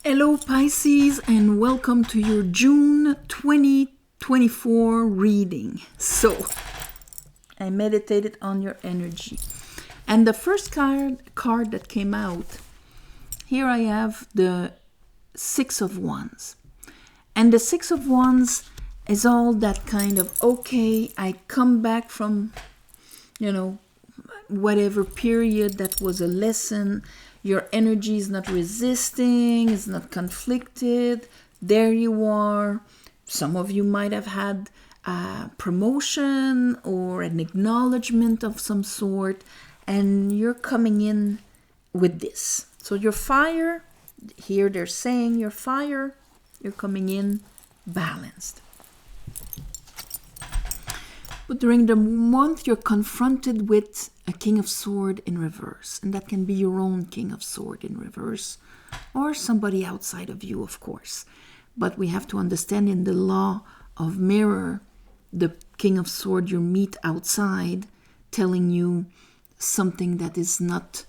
Hello Pisces and welcome to your June 2024 reading. So, I meditated on your energy. And the first card that came out, here I have the Six of Wands. And the Six of Wands is all that kind of, okay, I come back from, whatever period that was a lesson. Your energy is not resisting, it's not conflicted. There you are. Some of you might have had a promotion or an acknowledgement of some sort, and you're coming in with this. So your fire, here they're saying your fire, you're coming in balanced. But during the month, you're confronted with a King of Swords in reverse. And that can be your own King of Swords in reverse. Or somebody outside of you, of course. But we have to understand in the law of mirror, the King of Swords you meet outside telling you something that is not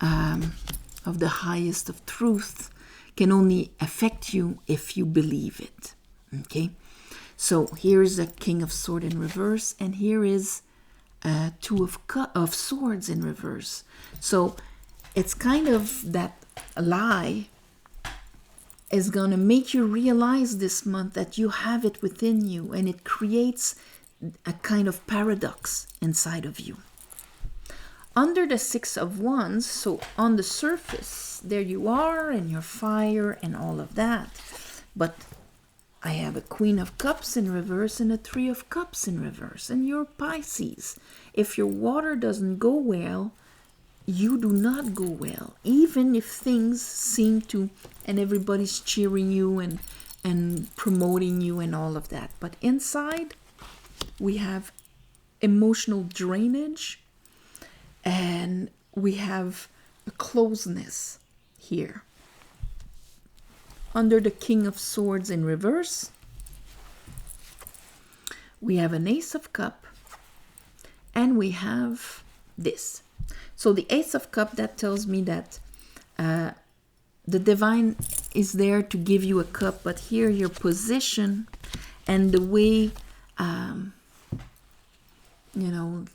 of the highest of truth can only affect you if you believe it. Okay? So here's a King of Swords in reverse, and here is a Two of Swords in reverse. So it's kind of that lie is going to make you realize this month that you have it within you, and it creates a kind of paradox inside of you. Under the Six of Wands, so on the surface, there you are, and your fire and all of that. But I have a Queen of Cups in reverse and a Three of Cups in reverse. And you're Pisces. If your water doesn't go well, you do not go well. Even if things seem to, and everybody's cheering you and promoting you and all of that. But inside, we have emotional drainage and we have a closeness here. Under the King of Swords in reverse, we have an Ace of Cups, and we have this. So the Ace of Cups, that tells me that the divine is there to give you a cup, but here your position and the way,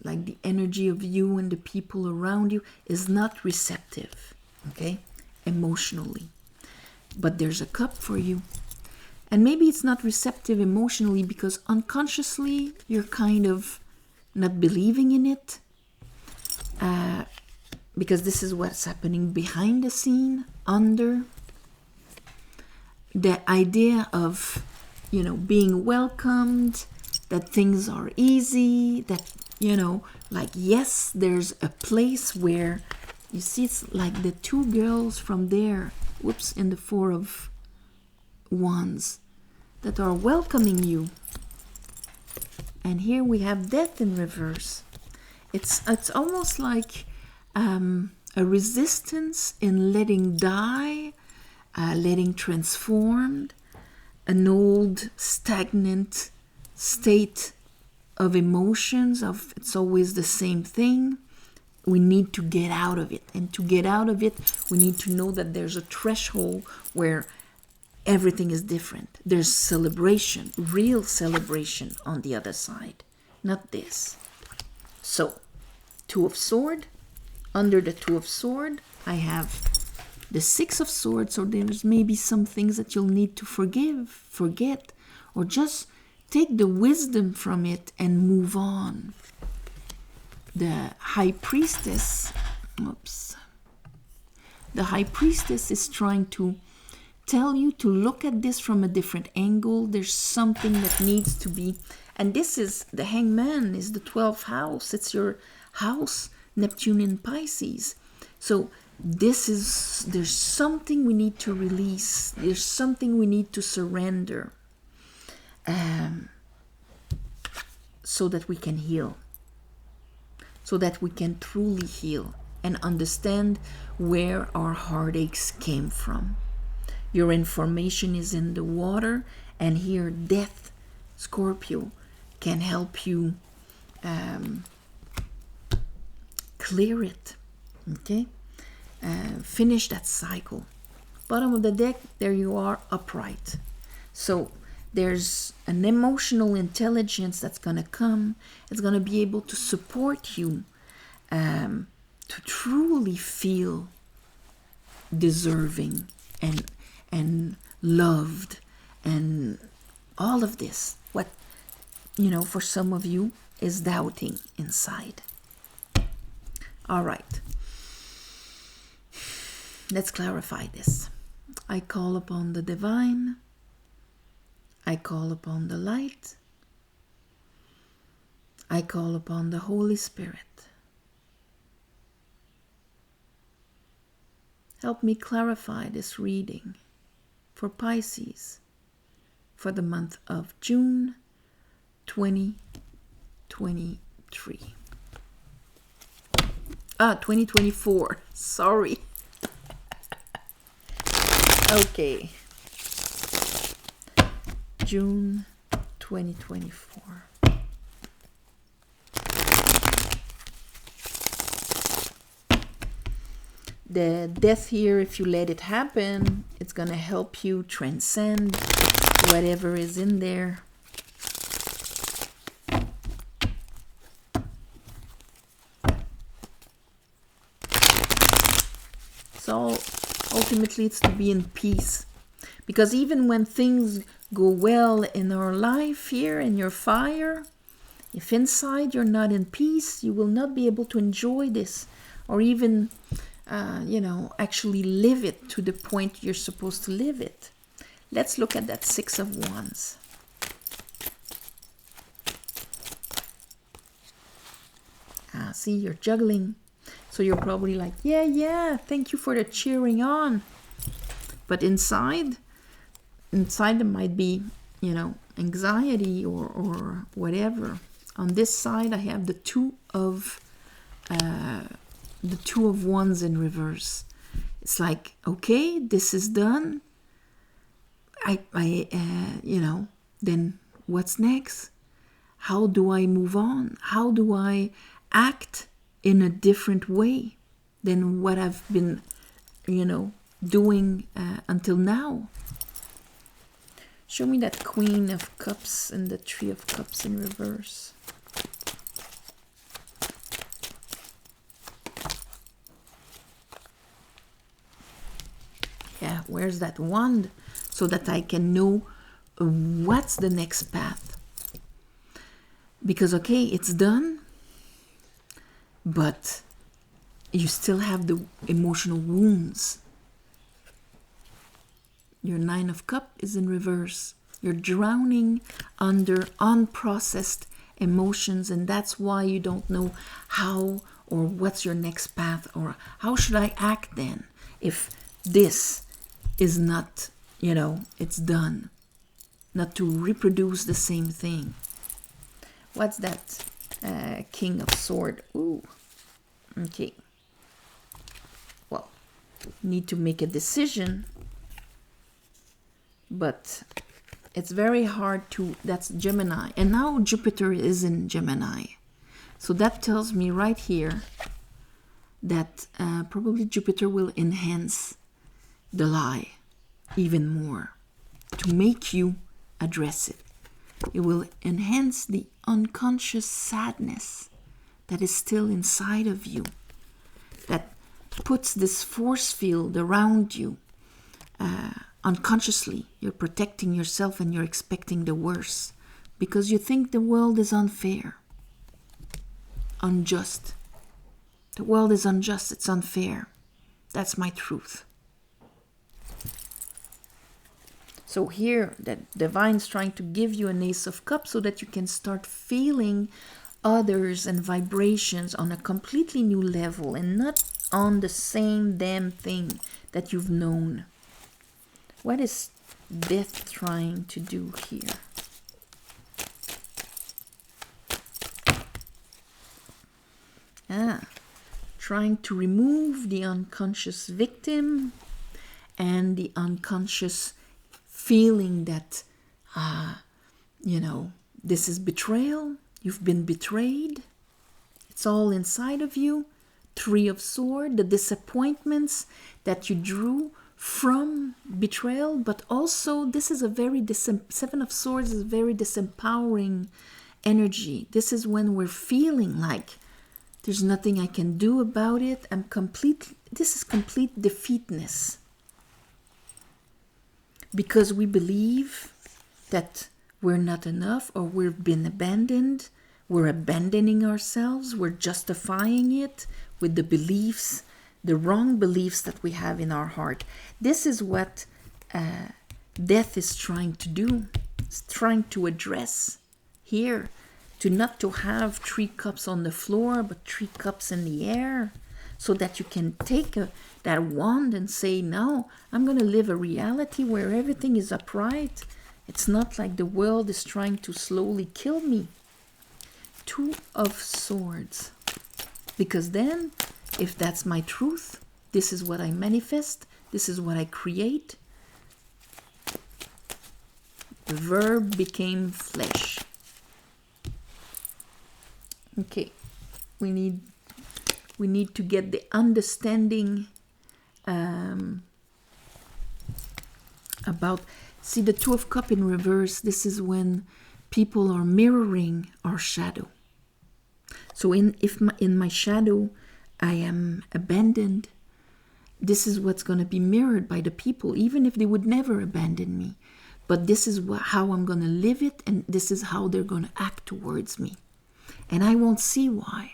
like the energy of you and the people around you is not receptive, okay, emotionally. But there's a cup for you. And maybe it's not receptive emotionally because unconsciously you're kind of not believing in it. Because this is what's happening behind the scene, under. The idea of, being welcomed, that things are easy, that, like, yes, there's a place where, you see, it's like the two girls from there, in the Four of Wands, that are welcoming you. And here we have Death in reverse. It's almost like a resistance in letting die, letting transformed, an old stagnant state of emotions, of it's always the same thing. We need to get out of it. And to get out of it, we need to know that there's a threshold where everything is different. There's celebration, real celebration on the other side, not this. So, Two of Swords. Under the Two of Swords, I have the Six of Swords. So there's maybe some things that you'll need to forget, or just take the wisdom from it and move on. The High Priestess, the High Priestess is trying to tell you to look at this from a different angle. There's something that needs to be, and this is the Hangman, is the 12th house. It's your house, Neptune in Pisces. So there's something we need to release. There's something we need to surrender, so that we can heal. So that we can truly heal and understand where our heartaches came from. Your information is in the water, and here Death, Scorpio, can help you clear it, okay? Finish that cycle. Bottom of the deck, there you are, upright. So there's an emotional intelligence that's going to come. It's going to be able to support you to truly feel deserving and loved and all of this. What, for some of you is doubting inside. All right. Let's clarify this. I call upon the divine. I call upon the light. I call upon the Holy Spirit. Help me clarify this reading for Pisces for the month of June 2023. 2024. Sorry. Okay. June 2024. The death here, if you let it happen, it's going to help you transcend whatever is in there. So ultimately it's to be in peace. Because even when things go well in our life here, in your fire, if inside you're not in peace, you will not be able to enjoy this or even actually live it to the point you're supposed to live it. Let's look at that Six of Wands. See, you're juggling. So you're probably like, yeah, thank you for the cheering on. But inside there might be, anxiety or whatever. On this side, I have the Two of Wands in reverse. It's like, okay, this is done. Then what's next? How do I move on? How do I act in a different way than what I've been, doing until now? Show me that Queen of Cups and the Three of Cups in reverse. Yeah, where's that wand? So that I can know what's the next path. Because, okay, it's done, but you still have the emotional wounds. Your Nine of Cups is in reverse. You're drowning under unprocessed emotions, and that's why you don't know how or what's your next path or how should I act then if this is not, it's done. Not to reproduce the same thing. What's that? King of Swords. Ooh. Okay. Well, need to make a decision. But it's very hard to, that's Gemini. And now Jupiter is in Gemini. So that tells me right here that probably Jupiter will enhance the lie even more to make you address it. It will enhance the unconscious sadness that is still inside of you, that puts this force field around you. Unconsciously, you're protecting yourself and you're expecting the worst because you think the world is unfair, unjust. The world is unjust, it's unfair. That's my truth. So here, that Divine's trying to give you an Ace of Cups so that you can start feeling others and vibrations on a completely new level and not on the same damn thing that you've known. What is Death trying to do here? Trying to remove the unconscious victim and the unconscious feeling that, this is betrayal. You've been betrayed. It's all inside of you. Three of Swords, the disappointments that you drew from betrayal, but also this is a very Seven of Swords is a very disempowering energy. This is when we're feeling like there's nothing I can do about it. This is complete defeatness. Because we believe that we're not enough, or we've been abandoned. We're abandoning ourselves. We're justifying it with the beliefs, the wrong beliefs that we have in our heart. This is what death is trying to do. It's trying to address here, not to have 3 cups on the floor, but 3 cups in the air, so that you can take that wand and say, no, I'm going to live a reality where everything is upright. It's not like the world is trying to slowly kill me. 2 of Swords. Because then, if that's my truth, this is what I manifest, this is what I create. The verb became flesh. Okay, we need to get the understanding about. See, the 2 of Cups in reverse, this is when people are mirroring our shadow. So if in my shadow I am abandoned, this is what's going to be mirrored by the people, even if they would never abandon me. But this is how I'm going to live it, and this is how they're going to act towards me. And I won't see why.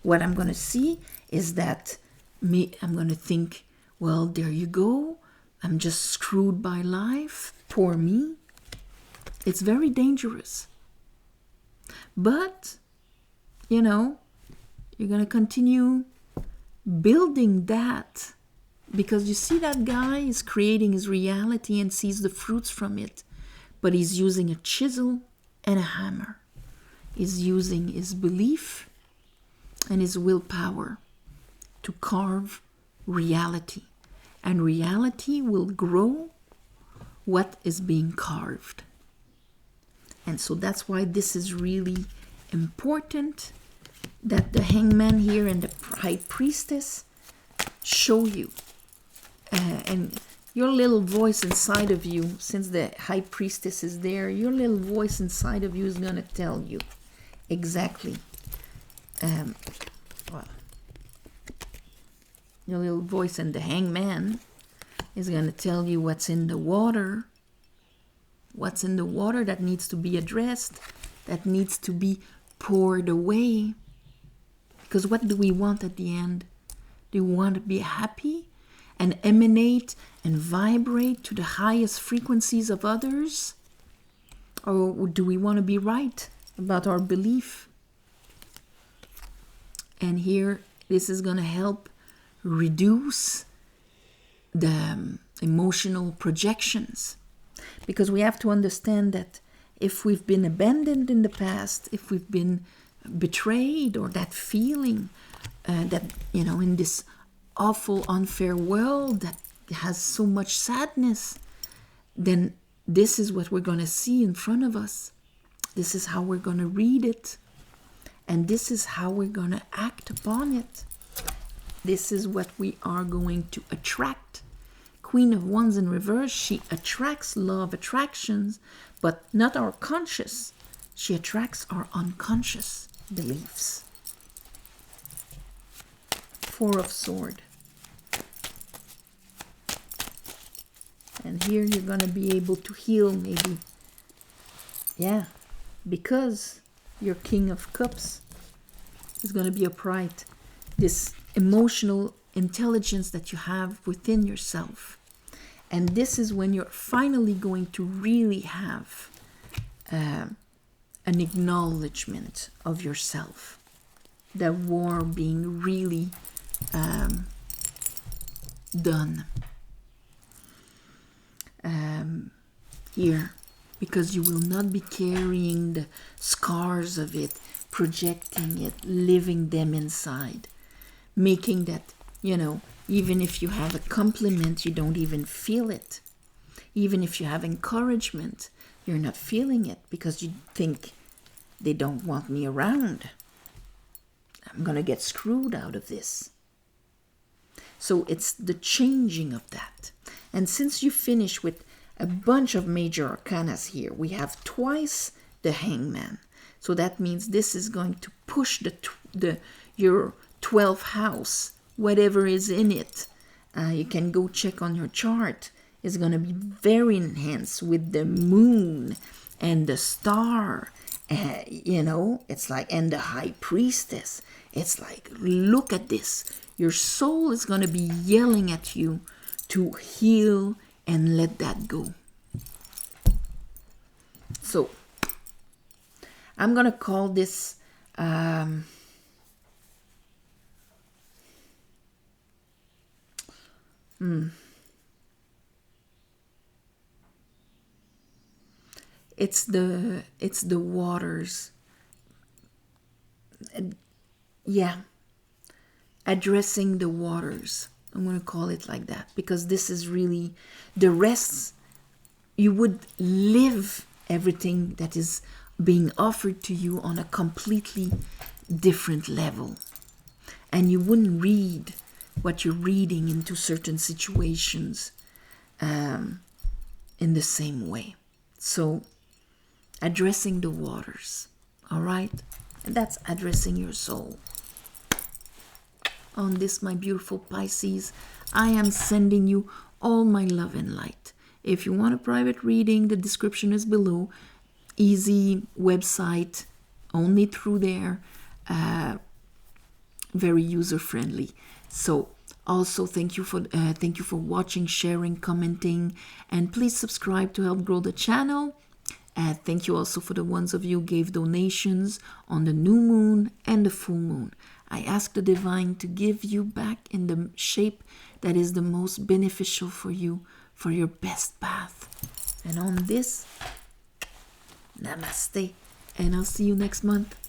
What I'm going to see is that I'm going to think, well, there you go. I'm just screwed by life. Poor me. It's very dangerous. But, you're going to continue building that, because you see that guy is creating his reality and sees the fruits from it. But he's using a chisel and a hammer. He's using his belief and his willpower to carve reality. And reality will grow what is being carved. And so that's why this is really important, that the Hangman here and the High Priestess show you. And your little voice inside of you, since the High Priestess is there, your little voice inside of you is going to tell you exactly. Your little voice and the Hangman is going to tell you what's in the water. What's in the water that needs to be addressed, that needs to be poured away. Because what do we want at the end? Do we want to be happy and emanate and vibrate to the highest frequencies of others? Or do we want to be right about our belief? And here, this is going to help reduce the emotional projections. Because we have to understand that if we've been abandoned in the past, if we've been betrayed, or that feeling that, in this awful, unfair world that has so much sadness, then this is what we're going to see in front of us. This is how we're going to read it. And this is how we're going to act upon it. This is what we are going to attract. Queen of Wands in reverse, she attracts law of attractions, but not our conscious. She attracts our unconscious beliefs. 4 of Swords. And here you're going to be able to heal maybe. Yeah, because your King of Cups is going to be upright. This emotional intelligence that you have within yourself. And this is when you're finally going to really have an acknowledgement of yourself. The war being really done. Here. Because you will not be carrying the scars of it, projecting it, living them inside. Making that, even if you have a compliment, you don't even feel it. Even if you have encouragement, you're not feeling it because you think they don't want me around. I'm going to get screwed out of this. So it's the changing of that. And since you finish with a bunch of major arcanas here, we have twice the Hangman. So that means this is going to push your 12th house, whatever is in it. You can go check on your chart. It's going to be very enhanced with the moon and the star. You know, it's like, and the high priestess. It's like, look at this. Your soul is going to be yelling at you to heal and let that go. So, I'm going to call this it's the waters. Yeah. Addressing the waters. I'm going to call it like that because this is really the rest. You would live everything that is being offered to you on a completely different level. And you wouldn't read what you're reading into certain situations in the same way. So, addressing the waters, all right? And that's addressing your soul. On this, my beautiful Pisces, I am sending you all my love and light. If you want a private reading, the description is below. Easy website, only through there. Very user-friendly. So, also thank you for watching, sharing, commenting, and please subscribe to help grow the channel. Thank you also for the ones of you who gave donations on the new moon and the full moon. I ask the divine to give you back in the shape that is the most beneficial for you, for your best path. And on this, namaste, and I'll see you next month.